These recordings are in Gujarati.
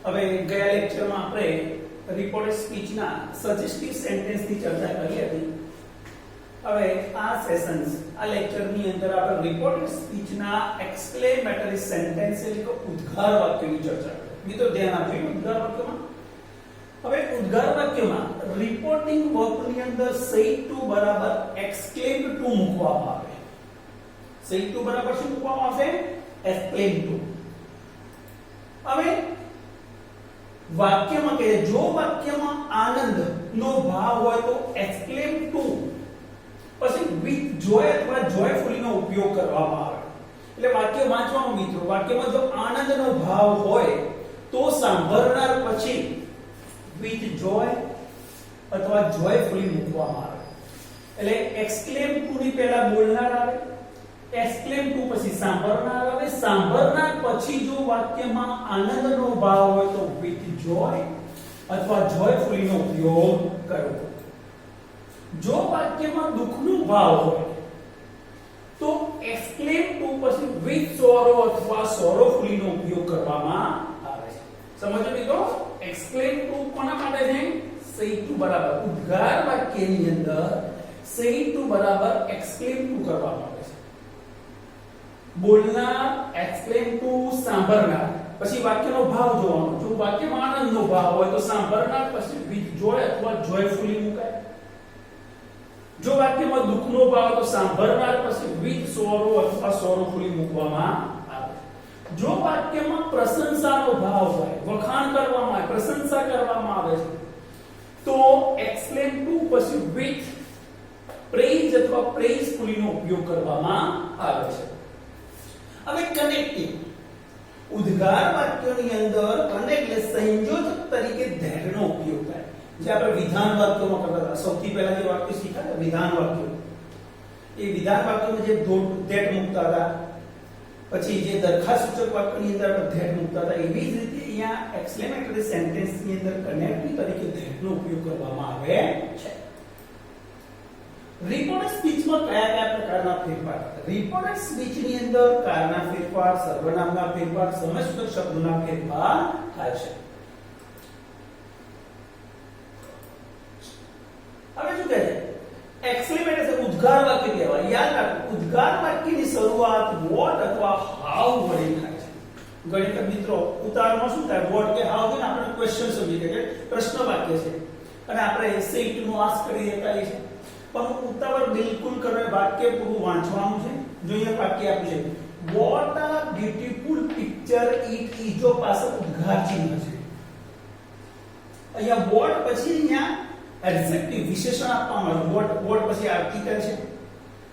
હવે ગયા લેક્ચરમાં આપણે રિપોર્ટેડ સ્પીચના સજેસ્ટિવ સેન્ટેન્સની ચર્ચા કરી હતી. હવે આ સેશન્સ આ લેક્ચરની અંદર આપણે રિપોર્ટેડ સ્પીચના એક્સક્લેમેટરી સેન્ટેન્સ એટલે કે ઉદ્ગાર વાક્યોની ચર્ચા કરી. મિત્રો ધ્યાન આપજો ઉદ્ગાર વાક્યમાં. હવે ઉદ્ગાર વાક્યમાં રિપોર્ટિંગ વર્બની અંદર સેડ ટુ બરાબર એક્સક્લેમ્ડ ટુ મૂકવામાં આવે. સેડ ટુ બરાબર શું મૂકવામાં આવશે? Exclaimed to. હવે વાક્યમાં કહે જો વાક્યમાં આનંદ નો ભાવ હોય તો એક્સક્લેમ ટુ પછી વિથ જોય અથવા જોયફુલી નો ઉપયોગ કરવામાં આવે. એટલે વાક્ય વાંચવાનું મિત્રો, વાક્યમાં જો આનંદનો ભાવ હોય તો સાંભળનાર પછી વિથ જોય અથવા જોયફુલી મૂકવામાં આવે. એટલે એક્સક્લેમ ટુ ની પહેલા બોલનાર આવે, એક્સક્લેમ ટુ પછી સાંભળનાર આવે, સાંભળનાર પછી જો વાક્યમાં આનંદનો ભાવ હોય તો વિથ જોય અથવા જોયફુલી નો ઉપયોગ કરવો. જો વાક્યમાં દુઃખનો ભાવ હોય તો એક્સક્લેમ ટુ પછી વિથ સોરો અથવા સોરોફુલી નો ઉપયોગ કરવામાં આવે છે. સમજો મિત્રો, એક્સક્લેમ ટુ કોના માટે છે? સેડ ટુ બરાબર ઉદ્ગાર વાક્યની અંદર સેડ ટુ બરાબર એક્સક્લેમ ટુ કરવામાં આવે છે. બોલનાર એક્સક્લેમ ટુ સાંભળનાર પછી વાક્યનો ભાવ જોવાનો. જો વાક્યમાં આનંદનો ભાવ હોય તો સાંભળનાર પછી વિથ જોય અથવા જોયફુલી મુકાય. જો વાક્યમાં દુઃખનો ભાવ તો સાંભળનાર પછી વિથ સોરો અથવા સોરોફુલી મૂકવામાં આવે. જો વાક્યમાં પ્રશંસાનો ભાવ હોય, વખાણ કરવામાં આવે, પ્રશંસા કરવામાં આવે છે તો એક્સક્લેમ ટુ પછી વિથ પ્રેઇઝ અથવા પ્રેઇઝફુલી નો ઉપયોગ કરવામાં આવે છે. હવે કનેક્ટિંગ ઉદ્ગાર વાક્યોની અંદર કનેક્ટ એટલે સંયોજક તરીકે ધેટ નો ઉપયોગ થાય. જે આપણે વિધાન વાક્યોમાં કરતા હતા, સૌથી પહેલા જે વાક્ય શીખ્યા વિધાન વાક્યો, એ વિધાન વાક્યોમાં જે ધેટ મૂકતા હતા, પછી જે દરખાસ્તસૂચક વાક્યની અંદર આપણે ધેટ મૂકતા હતા, એવી જ રીતે અહીંયા એક્સક્લેમેટરી સેન્ટેન્સની અંદર કનેક્ટિંગ તરીકે ધેટ નો ઉપયોગ કરવામાં આવે છે. રિપોર્ટેડ સ્પીચમાં કયા પ્રકારના ફેરફાર? રિપોર્ટેડ સ્પીચની અંદર કારના ફેરફાર, સર્વનામના ફેરફાર, સમયસૂચક શબ્દોના ફેરફાર થાય છે. હવે શું કહે છે? એક્સક્લેમેટર છે ઉદ્ગાર વાક્ય કહેવાય. યાદ રાખો, ઉદ્ગાર વાક્યની શરૂઆત વોટ અથવા હાઉ વડે થાય છે. ગણિત મિત્રો ઉતાવળમાં શું થાય? વોટ કે હાઉ ને આપણે ક્વેશ્ચન સમજી કે પ્રશ્ન વાક્ય છે અને આપણે સેટ નું આસ્ક કરી દેતા છે. પણ ઉતાવળ બિલકુલ કરે, વાક્ય પૂરું વાંચવાનું છે. જો અહીંયા વાક્ય આપ્યું છે what a beautiful picture it is, જો પાછળ ઉદ્ગાર ચિહ્ન છે. અહીંયા વોટ પછી અહીંયા એડજેક્ટિવ વિશેષણ આપવામાં આવે. વોટ પછી આર્ટિકલ છે,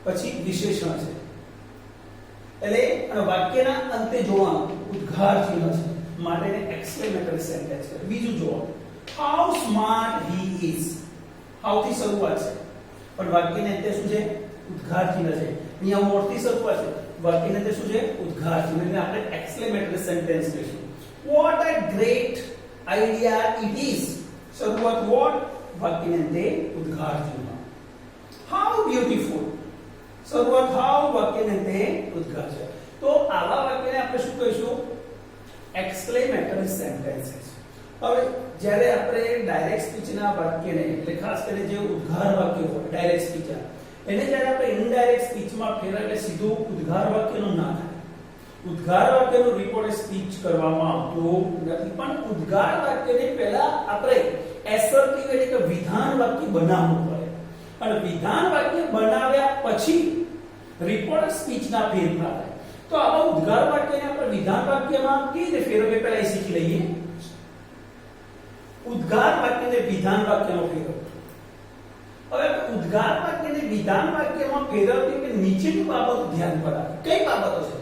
પછી વિશેષણ છે. એટલે અને વાક્યના અંતે જોવાનું ઉદ્ગાર ચિહ્ન છે માટે એક્સક્લેમેટરી સેન્ટેન્સ છે. બીજું જુઓ, how smart he is. How થી શરૂઆત છે પણ વાક્યને અંતે શું છે? ઉદ્ગાર ચિહ્ન છે. અહીંયા મોરથી શરૂઆત છે, વાક્યને અંતે શું છે? ઉદ્ગાર ચિહ્ન. એટલે આપણે એક્સક્લેમેટરી સેન્ટેન્સ કહીશું. What a great idea it is. શરૂઆત વોટ, વાક્યને અંતે ઉદ્ગાર ચિહ્ન. How beautiful. શરૂઆત હાઉ, વાક્યને અંતે ઉદ્ગાર છે. તો આવા વાક્યને આપણે શું કહીશું? Exclamatory sentences. હવે જ્યારે આપણે ડાયરેક્ટ સ્પીચના વાક્યને એટલે ખાસ કરીને જે ઉદ્ગાર વાક્ય હોય ડાયરેક્ટ સ્પીચ એને જ્યારે આપણે ઇનડાયરેક્ટ સ્પીચમાં ફેરવીએ સીધું ઉદ્ગાર વાક્યનું ના થાય. ઉદ્ગાર વાક્યનું રિપોર્ટેડ સ્પીચ કરવામાં આવતું નથી. પણ ઉદ્ગાર વાક્યને પહેલા આપણે એસર્ટિવ એટલે કે વિધાન વાક્ય બનાવવું પડે અને વિધાન વાક્ય બનાવ્યા પછી રિપોર્ટેડ સ્પીચના ફેરફાર થાય. તો આવા ઉદ્ગાર વાક્યને આપણે વિધાન વાક્યમાં કેવી રીતે ફેરવીએ પહેલા એ શીખી લઈએ. ઉદ્ગાર વાક્યને વિધાન વાક્યમાં ફેરવો. હવે ઉદ્ગાર વાક્યને વિધાન વાક્યમાં ફેરવતી કે નીચેની બાબતો ધ્યાન પર આવે. કઈ બાબતો છે?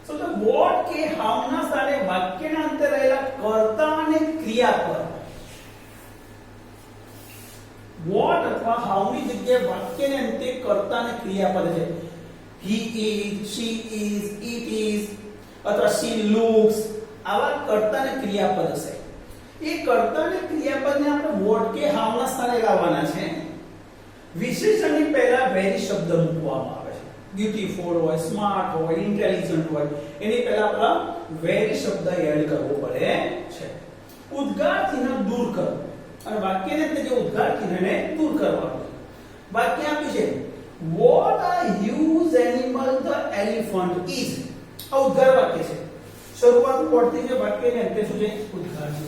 તો વોટ કે હાઉ ના સ્થાને વાક્યના અંતે રહેલા કર્તા અને ક્રિયાપદ. વોટ અથવા હાઉ ની જગ્યાએ વાક્યને અંતે કર્તા અને ક્રિયાપદ છે. he is, she is, it is અથવા she looks. આવા કર્તા અને ક્રિયાપદ હશે. એ કર્તા અને ક્રિયાપદને આપણે વોટ કે હાઉ ના સ્થાને લાવવાના છે. વિશેષણની પહેલા વેરી શબ્દ મૂકવામાં આવે છે. બ્યુટીફુલ હોય, સ્માર્ટ હોય, ઇન્ટેલિજન્ટ હોય, એની પહેલા આપણા વેરી શબ્દ એડ કરવો પડે છે. ઉદ્ગાર ચિહ્ન દૂર કરો અને વાક્યને તે જે ઉદ્ગાર ચિહ્નને દૂર કરવાનું. વાક્ય આપ્યું છે what a huge animal the elephant is. આ ઉદ્ગાર વાક્ય છે. શરૂઆત પડતી જે વાક્યને અંતે શું છે? ઉદ્ગાર છે.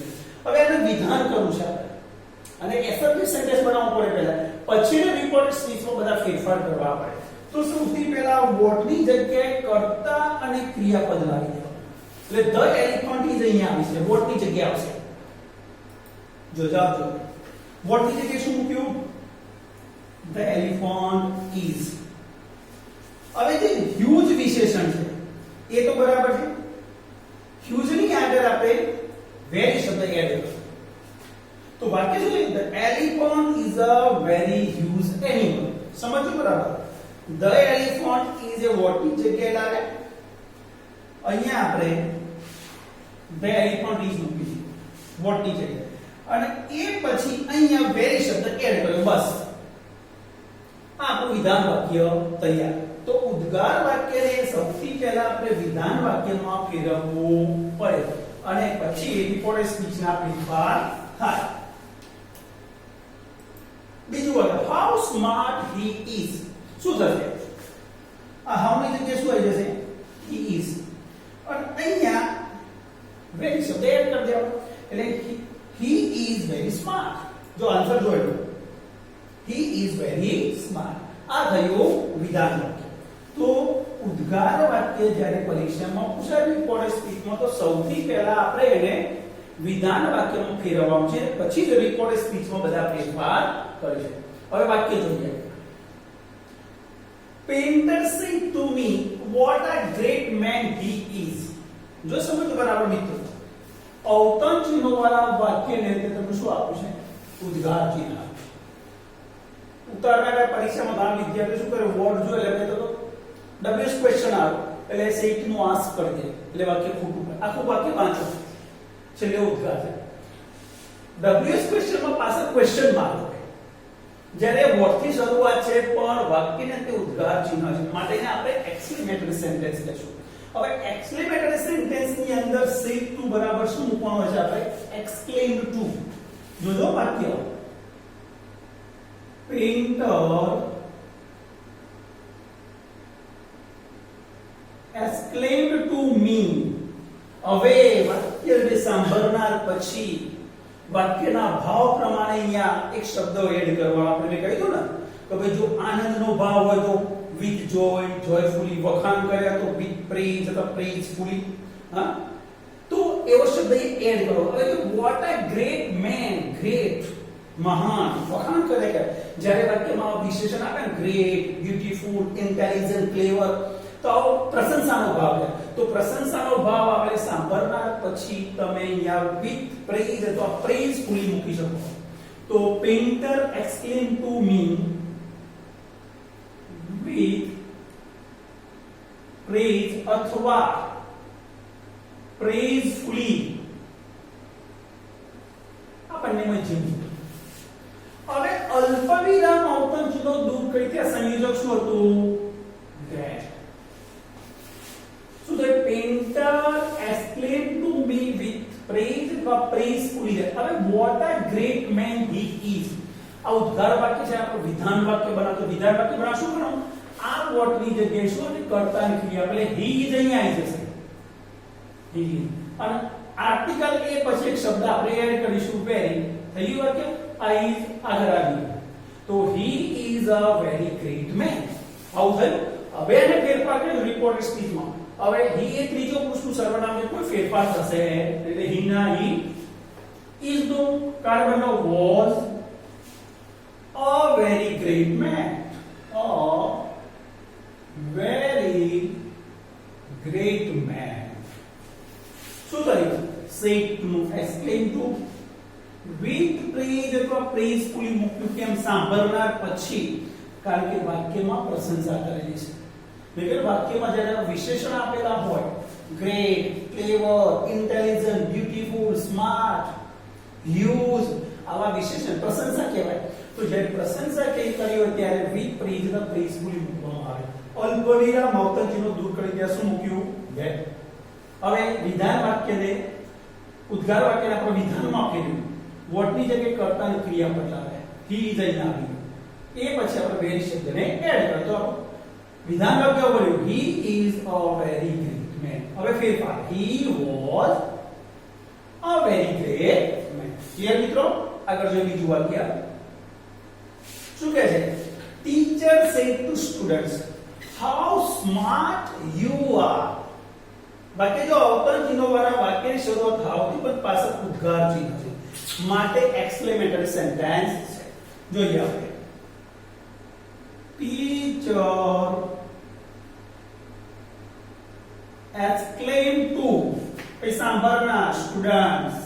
હવે એને વિધાન કરવું છે અને એફર્ટિવ સેન્ટેન્સ બનાવવું પડે પહેલા, પછી રિપોર્ટેડ સ્પીચમાં બધા ફેરફાર કરવા પડે. તો સૌથી પહેલા what ની જગ્યાએ કર્તા અને ક્રિયાપદ લાવી દેવાનું. એટલે the elephant is અહીંયા આવી છે, what ની જગ્યાએ આવશે. જો જાવ what ની જગ્યાએ શું મૂક્યું? The elephant is. હવે જે huge વિશેષણ છે એ તો બરાબર છે. huge ની આગળ આપણે very શબ્દ એડ કર્યો. તો વાક્ય શું છે? The elephant is a very huge animal. સમજો બરાબર? The elephant is a what ની જગ્યાએ લાગે. અહીંયા આપણે the elephant is મૂકી what ની જગ્યાએ અને એ પછી અહીંયા very શબ્દ એડ કર્યો. બસ આ આપણું વિધાન વાક્ય તૈયાર. તો ઉદ્ગાર વાક્યને સૌથી પહેલા આપણે વિધાન વાક્યમાં ફેરવવું પડે અને પછી રિપોર્ટેડ સ્પીચના ફેરફાર થાય. બીજું વાક્ય how smart he is. શું થશે? આ how ની જગ્યાએ શું આવી જશે? he is. અને અહીંયા very શબ્દ એડ કરી દેવાનો એટલે he is very smart. જો આન્સર જોઈ લો, he is very smart. આ થયું વિધાન વાક્ય. તો ઉદ્ગાર વાક્ય જ્યારે પરીક્ષામાં પૂછાય રિપોર્ટેડ સ્પીચમાં તો સૌથી પહેલા આપણે એને વિધાન વાક્યમાં ફેરવવાનું છે, પછી જ રિપોર્ટેડ સ્પીચમાં બધા ફેરફાર કરીશું. હવે વાક્ય જોઈએ. Painter said to me what a great man he is. જો સમજો બરાબર મિત્રો, અવતરણ ચિહ્નો વાળા વાક્યને તમને શું આપ્યું છે? ઉદ્ગાર ચિહ્ન. ઉતારનારા પરીક્ષામાં ઘણા વિદ્યાર્થીઓ શું કરે? વર્ડ જો એટલે તો ડબલ્યુએસ ક્વેશ્ચન આવે એટલે સેટ નું આસ્ક કરી દે એટલે વાક્ય ખોટું પડે. આખું વાક્ય વાંચો છેલ્લે ઉદ્ગાર છે. ડબલ્યુએસ ક્વેશ્ચનમાં પાછળ ક્વેશ્ચન માર્ક હોય. જ્યારે વર્ડ થી શરૂઆત છે પણ વાક્યને તે ઉદ્ગાર ચિહ્ન છે માટે એને આપણે એક્સક્લેમેટરી સેન્ટેન્સ કહેશું. હવે એક્સક્લેમેટરી સેન્ટેન્સ ની અંદર સેટ ટુ બરાબર શું મૂકવાનું હોય છે? આપણે એક્સક્લેમ્ડ ટુ. જોજો વાક્ય Painter exclaimed to me. હવે વાક્યને સાંભળનાર પછી વાક્યના ભાવ પ્રમાણે અહીંયા એક શબ્દ એડ કરવા. આપણે કહ્યું ને કે ભાઈ જો આનંદનો ભાવ હોય તો with joy, joyfully. વખાણ કર્યા તો with praise અથવા praisefully. હા, તો એવો શબ્દ એડ કરો. હવે what a great man, great મહાન વખાણ કરે કે જ્યારે વાક્યમાં વિશેષણ આપે ને ગ્રેટ, બ્યુટીફુલ, ઇન્ટેલિજન્ટ, ક્લેવર તો પ્રશંસાનો ભાવ છે. તો પ્રશંસાનો ભાવ આપણે સાંભળનાર પછી તમે અહીંયા વિથ પ્રેઝ અથવા પ્રેઝફુલી મૂકી શકો. તો painter exclaim to me with praise અથવા પ્રેઝફુલી. આપણને જેવું. હવે અલ્પવિરામ અવતરણ ચિહ્નો દૂર કરી ત્યાં સંયોજક શું હતું? that. So the painter exclaimed to me with praise or praisefully. હવે what a great man he is. આ ઉદ્ગાર વાક્ય છે, આપણે વિધાન વાક્ય બનાવતો. વિધાન વાક્ય બનાવ શું કરવાનું? આ what ની જગ્યાએ શું છે? કર્તાની ક્રિયા એટલે he is અહીંયા આવી જશે. he is. અને આર્ટિકલ એ પછી એક શબ્દ આપણે એડ કરીશું very. થયું વાક્ય is આગળ આવી. તો he is a very great man. આવું થયું. હવે એને ફેરફાર કર્યો રિપોર્ટેડ સ્પીચમાં. હવે he એ ત્રીજો પુરુષનું સર્વનામ છે, કોઈ ફેરફાર થશે એટલે he ના he is નું કાર્બનનો was a very great man. A very great man. શું થયું? said to, exclaim to with praise અથવા praisefully મૂક્યું. કેમ? સાંભળનાર પછી, કારણ કે વાક્યમાં પ્રશંસા કરેલી છે. એટલે વાક્યમાં જ્યારે વિશેષણ આપેલા હોય ગ્રેટ, ક્લેવર, ઇન્ટેલિજન્ટ, બ્યુટીફુલ, સ્માર્ટ, હ્યુજ આવા વિશેષણ પ્રશંસા કહેવાય. તો જ્યારે પ્રશંસા કરી હોય ત્યારે વિથ પ્રેઝ અથવા પ્રેઝફુલી મૂકવામાં આવે. અલ્પવિરામ અવતરણ ચિહ્નો દૂર કરી ત્યાં શું મૂક્યું? that. હવે વિધાન વાક્યને ઉદ્ગાર વાક્યને આપણે વિધાનમાં ફેરવ્યું. વોટ ની જગ્યાએ કર્તાની ક્રિયાપદ લાવે. હી ઇઝ અહીં આવી ગયું. એ પછી આપણે વેરી શબ્દને એડ કરતો વિધાન વાક્ય બોલ્યું he is a very great man. હવે ફેરફાર he was a very great man. Clear મિત્રો? આગળ જોઈએ બીજું વાક્ય. શું કહે છે? Teacher said to students how smart you are. વાક્ય જો અવતરણ ચિહ્નો વાળા વાક્યની શરૂઆત હાઉથી પણ પાછળ ઉદ્ગાર ચિહ્ન છે માટે એક્સક્લેમેટરી સેન્ટેન્સ છે. જોઈએ આપણે. ટીચર exclaimed to પછી સાંભળનાર સ્ટુડન્ટ્સ.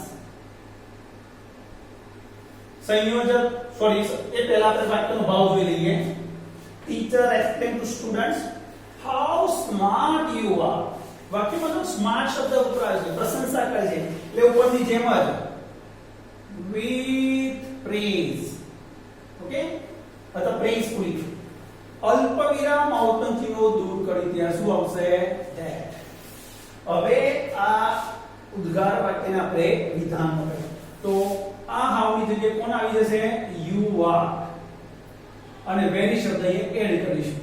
સંયોજક સોરી એ પહેલા આપણે વાક્યનો ભાવ જોઈ લઈએ. Teacher exclaimed to students how smart you are. વાક્યમાં તો સ્માર્ટ શબ્દ વપરાય છે, પ્રશંસા કરે છે એટલે ઉપરની જેમ જ with praise. ઓકે અથવા praisefully. અલ્પ વિરામ અવતરણ ચિહ્નો દૂર કરી ત્યાં શું આવશે? that. હવે આ ઉદ્ગાર વાક્યને આપણે વિધાનમાં કરીએ તો આ હાઉ ની જગ્યાએ કોણ આવી જશે? You are. અને વેરી શબ્દ અહીંયા એડ કરીશું.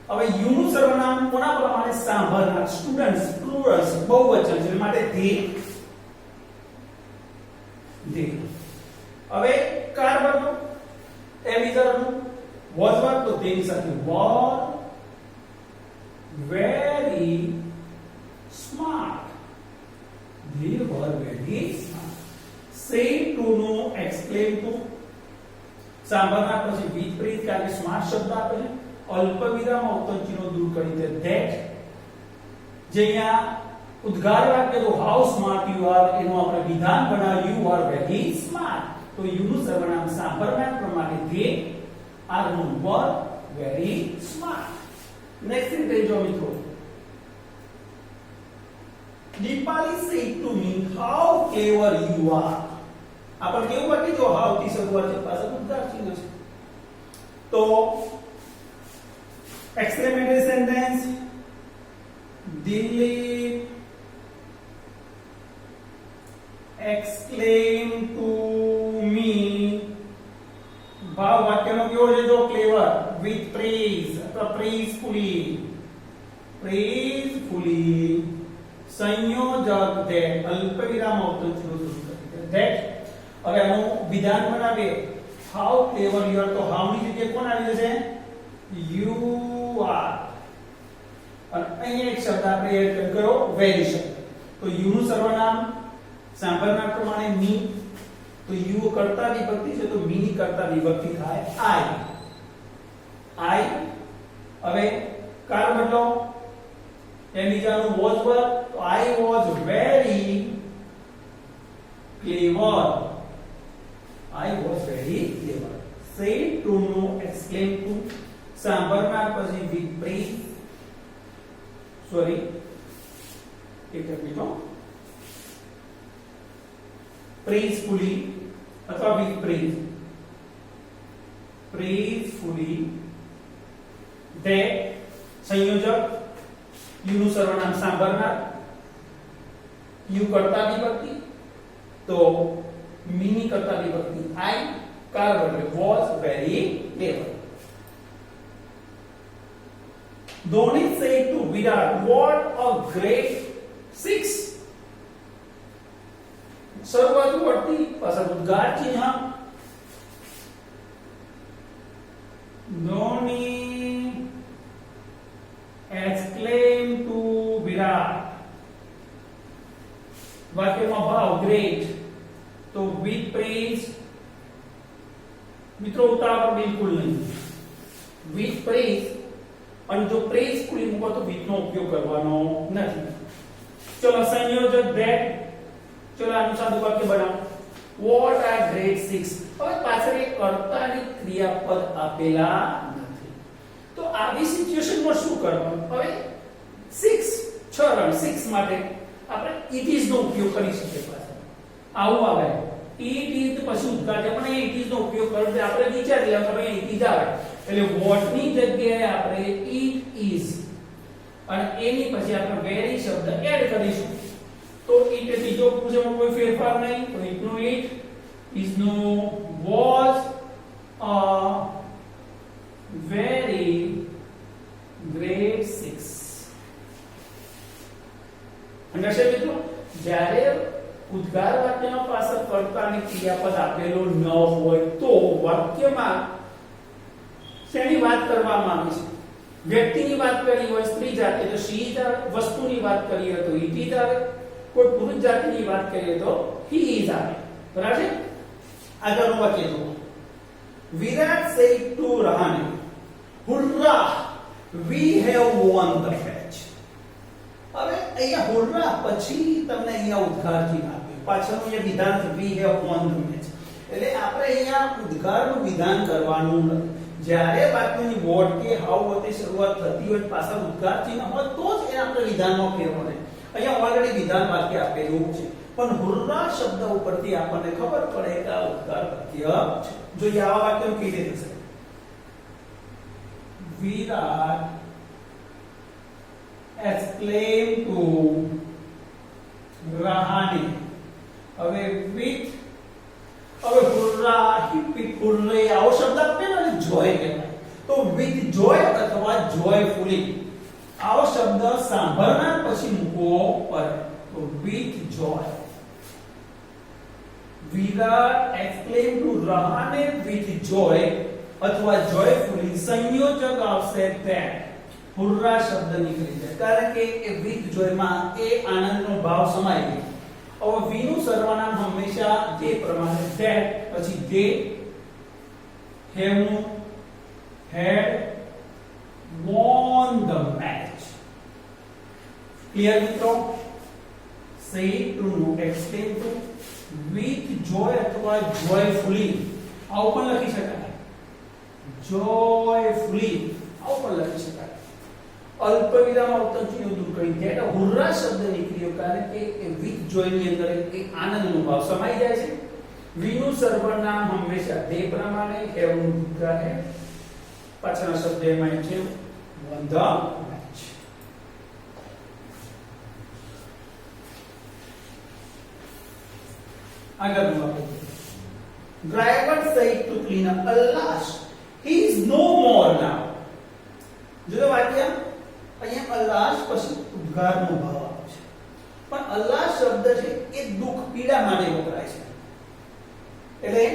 હવે યુ નું સર્વનામ કોના પ્રમાણે? સાંભળનાર સ્ટુડન્ટ્સ પ્લુરલ્સ બહુવચન છે માટે they. હવે કાર વર્ગ એમ ઇઝરનું was વર્ગ તો તેની સાથે were very smart. They were very smart. Say to no explain to સાંભળનાર પછી વિપરીત કારણ કે સ્માર્ટ શબ્દ આપે છે. અલ્પ વિરામ અવતરણ ચિહ્નો દૂર કરી દે that. જે અહીંયા ઉદ્ગાર વાક્ય તો how smart you are એનું આપણે વિધાન બનાવ્યું you are very smart. તો you નું સર્વનામ સાંભળનાર પ્રમાણે they are નું were very smart. Next sentence જો મિત્રો. Dipali said to me how clever you are. આપણે કેવું વાક્ય જો how થી શરૂઆત છે પાછળ ઉદ્ગાર ચિહ્ન છે તો exclamatory sentence Dilip exclaimed to me. ભાવ વાક્યનો કેવો છે જો ક્લેવર with praise અથવા praisefully. સંયોજક that અલ્પ વિરામ અવતરણ ચિહ્નો that. હવે આનું વિધાન બનાવે how clever you are તો how ની જગ્યાએ કોણ આવી જશે? you are. અને અહીંયા એક શબ્દ આપણે એડ કરો very શબ્દ. તો you નું સર્વનામ સાંભળનાર પ્રમાણે me. તો you કર્તા વિભક્તિ છે તો me ની કર્તા વિભક્તિ થાય I. હવે કાર બદલો એમ બીજાનું was વર્ગ તો I was very clever. I was very clever. Say to no exclaim to સાંભળનાર પછી વિપરીત સોરી એક મિનિટ praisefully અથવા વિપરીત praisefully that સંયોજક you નું સર્વનામ સાંભળનાર you કર્તા વિભક્તિ તો me ની કર્તા વિભક્તિ I કાર એટલે was very clever. Dhoni said to Virat what a great six. શરૂઆત પડતી પાછળ ઉદ્ગાર ચિહ્ન. Dhoni exclaimed to Virat. વાક્યમાં ભાવ ગ્રેટ તો with praise. મિત્રો ઉતાવળ બિલકુલ નહીં. with praise અને જો praisefully મૂકો તો with નો ઉપયોગ કરવાનો નથી. ચલો સંયોજક that. ચલો આનું સાદું વાક્ય બનાવો what are grade 6. હવે પાછળ એક કર્તાની ક્રિયાપદ આપેલા નથી તો આવી સિચ્યુએશનમાં શું કરવાનું? હવે 6 રન 6 માટે આપણે it is નો ઉપયોગ કરી શકીએ. પાછળ આવું આવે it is પછી ઉદ્ગાર છે પણ it is નો ઉપયોગ કરતા આપણે વિચારી લે કે it is આવે એટલે what ની જગ્યાએ આપણે it is અને એની પછી આપણે વેરી શબ્દ એડ કરીશું તો ઈટ બીજો પૂછવામાં કોઈ ફેરફાર નહીં તો ઈટનો ઈટ is no was a very grade 6 understand મિત્રો જ્યારે ઉદ્ગાર વાક્યનો પાછળ કર્તા અને ક્રિયાપદ આપેલો ન હોય તો વાક્યમાં શેની વાત કરવામાં આવી છે વ્યક્તિની વાત કરી હોય સ્ત્રી જાતિ તો she is આવે વસ્તુની વાત કરી હોય તો it is આવે કોઈ પુરુષ જાતિની વાત કરીએ તો he is આવે બરાબર છે આગળનું વાક્ય જુઓ વિરાટ said to Rahane hurrah we have won the match હવે અહીંયા હુર્રા પછી તમને અહીંયા ઉદ્ગાર ચિહ્ન આપ્યું પાછળનું જે વિધાન છે we have won the match એટલે આપણે અહીંયા ઉદ્ગારનું વિધાન કરવાનું નથી જ્યારે વાક્યની વોટ કે હાઉ વતે શરૂઆત થતી હોય પાછળ ઉદ્ગાર ચિહ્ન હોય તો જ એને આપણે વિધાનમાં ફેરવવાનું અહીંયા ઓલરેડી વિધાન વાક્ય આપેલું છે પણ હુર્રા શબ્દ ઉપરથી આપણને ખબર પડે કે આ ઉદ્ગાર વાક્ય છે જો આવા વાક્યનું કેવી રીતે થશે વિરાટ exclaimed to Rahane હવે with હવે હુર્રા with હુર્રે આવો શબ્દ આપેલો ને જોય કહેવાય તો with joy અથવા joyfully આવો શબ્દ સાંભળનાર પછી મૂકવો પડે તો with joy Virat exclaimed to Rahane with joy અથવા joyfully સંયોજક આવશે that હુર્રા શબ્દ નીકળી જાય કારણ કે એ વિથ જોય માં એ આનંદનો ભાવ સમાઈ ગયો હવે વી નું સર્વનામ હંમેશા જે પ્રમાણે that પછી they have નું had won the match clear મિત્રો say to explain to with joy અથવા joyfully આવું પણ લખી શકાય joyfully આવું પણ લખી શકાય અલ્પ વિરામ અવતરણ ચિહ્ન દૂર કરી દે હુર્રા શબ્દ નીકળ્યો કારણ કે એ વિથ જોય ની અંદર એક આનંદનો ભાવ સમાઈ જાય છે વી નું સર્વનામ હંમેશા તે પ્રમાણે હેવ નું ભૂતકાળ હે પાછળના શબ્દ એમાં છે won the match આગળનું વાક્ય driver said to cleaner alas he is no more now જો વાક્ય અહીંયા અલ્લાહ પછી ઉદ્ગારનો ભાવ આવે છે પણ અલ્લાહ શબ્દ છે એ દુઃખ પીડા માટે વપરાય છે એટલે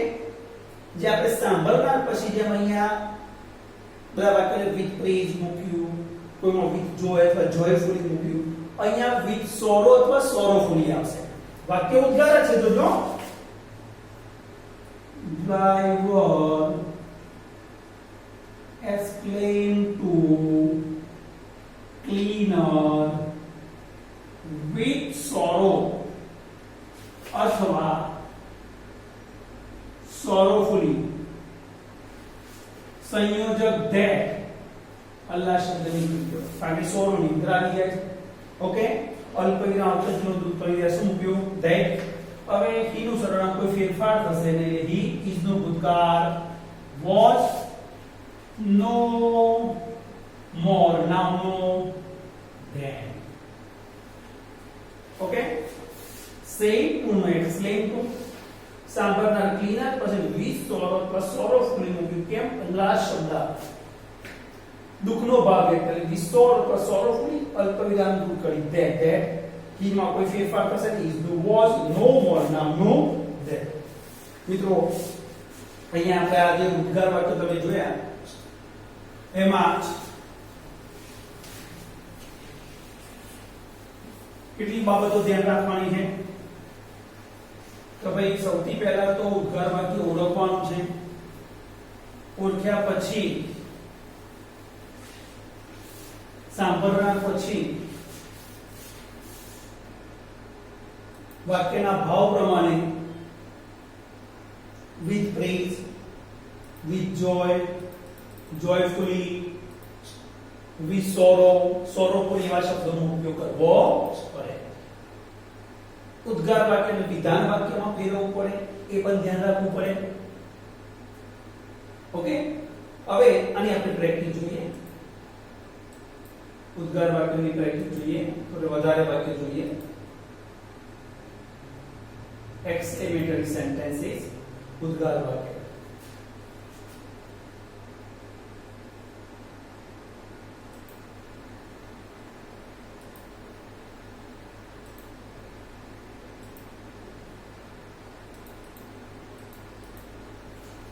જે આપણે સાંભળનાર પછી જેમ અહીંયા બધા વાક્યને વિથ પ્રેઝ મૂક્યું કોઈમાં વિથ જોય અથવા જોયફુલી મૂક્યું અહીંયા વિથ સોરો અથવા સોરોફુલી આવશે વાક્ય ઉદ્ગાર છે જોજો driver exclaimed to cleaner with sorrow अथवा sorrowfully संयोजक that अल्लाह शब्द निकल्यो કારણ કે સોરો નિદ્રા આવી જાય ઓકે અલ્પ વિરામ અવતરણનો દૂર કરી દે શું મૂક્યું that હવે he નું સર્વનામ કોઈ ફેરફાર થશે ને he is નો ભૂતકાળ was no more now no then okay say to no explain to સાંભળનાર ક્લીનર પછી વી સોરો પ્લસ સોરોફુલી મૂક્યું કેમ લાસ્ટ શબ્દ દુઃખનો ભાગ એટલે વી સોરો પ્લસ સોરોફુલી અલ્પ વિરામ દૂર કરી that he માં કોઈ ફેરફાર થશે ને is no was no more now no then મિત્રો અહીંયા આપણે આ જે ઉદ્ગાર વાક્ય તમે જોયા એમાં કેટલી બાબતો ધ્યાન રાખવાની છે તો ભાઈ સૌથી પહેલા તો ઉદ્ગાર વાક્ય ઓળખવાનું છે ઓળખ્યા પછી સાંભળનાર પછી વાક્યના ભાવ પ્રમાણે with praise with joy joyfully with sorrow sorrowfully એવા શબ્દોનો ઉપયોગ કરવો પડે ઉદ્ગાર વાક્યને વિધાન વાક્યમાં ફેરવવું પડે એ પણ ધ્યાન રાખવું પડે ઓકે હવે આની આપણે પ્રેક્ટિસ જોઈએ ઉદ્ગાર વાક્યની પ્રેક્ટિસ જોઈએ, થોડે વધારે વાક્ય જોઈએ. એક્સક્લેમેટરી સેન્ટેન્સીસ, ઉદ્ગાર વાક્ય.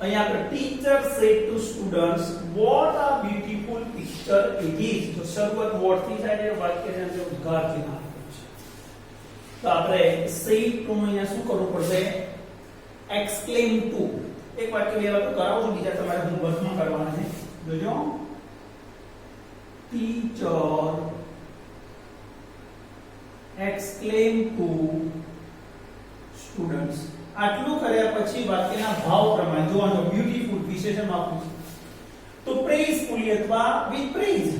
અહીંયા આપણે teacher said to students what a beautiful picture it is. તો શરૂઆત વોટ થી થાય એટલે વાક્યની અંદર ઉદ્ગાર થી નાખવું છે. તો આપણે સેડ ટુ નું અહીંયા શું કરવું પડશે? એક્સક્લેમ ટુ. એક વાક્ય બે વાર કરાવું છું, બીજા તમારે હોમવર્કમાં કરવાના છે. જોજો, ટીચર એક્સક્લેમ ટુ સ્ટુડન્ટ્સ. આટલું કર્યા પછી વાક્યના ભાવ પ્રમાણે જોવાનું, બ્યુટીફુલ વિશેષણ આપવું છે. તો પ્રેઝફુલી અથવા વિથ પ્રેઝ.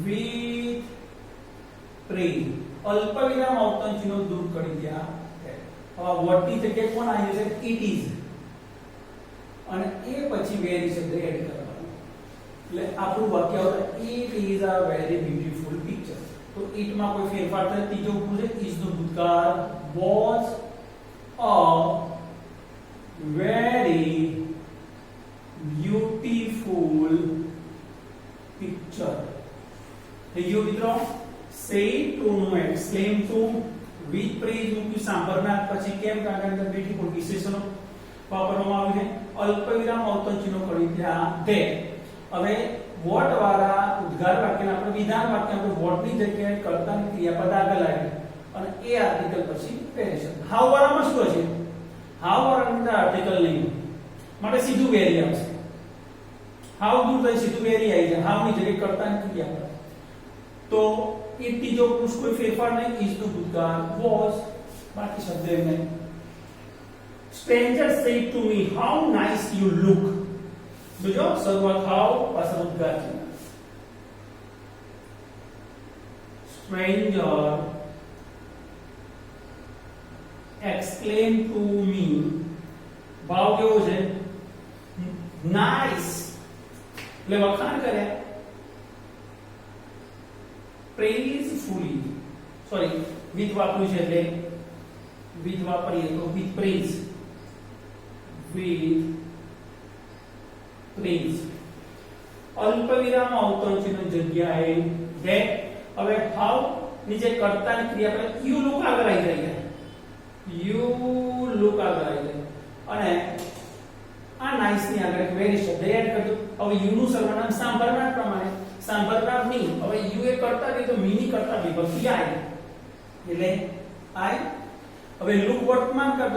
With praise. અલ્પ વિરામ અવતરણ ચિહ્નો દૂર કરી દયા. હવે વોટ ની જગ્યાએ કોણ આવી જશે? It is. અને એ પછી વેરી શબ્દ એડ કરવાનો. એટલે આપણું વાક્ય હવે it is a very beautiful picture. તો ઇટ માં કોઈ ફેરફાર થાય, ત્રીજો પૂછે ઇઝ નો ભૂતકાળ was a very beautiful picture. You મિત્રો say to નું exclaim to with praise મૂક્યું સાંભળનાર, પછી કેમ? કારણ કે અંદર બ્યુટીફુલ વિશેષણો વાપરવામાં આવ્યું છે. અલ્પવિરામ અવતરણ ચિહ્નો કરી ત્યાં તે. હવે વોટ વાળા ઉદ્ગાર વાક્યને આપણે વિધાન વાક્ય આપણે વોટ ની જગ્યાએ કર્તાની ક્રિયાપદ આગળ લાવી અને એ આર્ટિકલ પછી વેરી. હાઉ વાળામાં શું હશે? હાઉ વાળાની અંદર આર્ટિકલ નહીં માટે સીધું વેરી આવશે. હાઉ દૂર થઈ સીધું વેરી આવી જાય. હાઉ ની જગ્યાએ કર્તાની ક્રિયાપદ. તો ઇટ ત્રીજો પુરુષ કોઈ ફેરફાર નહીં. ઇઝ નું ભૂતકાળ વોઝ, બાકી શબ્દ એમ નહીં. Stranger said to me how nice you look. જોજો, શરૂઆત હાઉ, પાછળ ઉદ્ગાર છે. Stranger exclaim to me. ભાવ કેવો છે? નાઇસ. એટલે વખાણ કર્યા. praisefully, સોરી વિથ વાપર્યું છે એટલે વિથ વાપરીએ તો વિથ પ્રેઝ. With praise. અલ્પ વિરામ અવતરણ ચિહ્ન જગ્યાએ that. હવે હાઉ નીચે કર્તાની ક્રિયા પર યુ લુક આગળ આવી જાય. યુ લુક આગળ આવી જાય અને આ નાઇસ ની આગળ વેરી શબ્દ એડ કરજો. હવે યુ નું સર્વનામ સાંભળનાર પ્રમાણે સાંભળનાર ની. હવે યુ એ કરતા નહીં તો મી ની કરતા વિભક્તિ આઈ એટલે આઈ. હવે લુક વર્તમાન કરજો.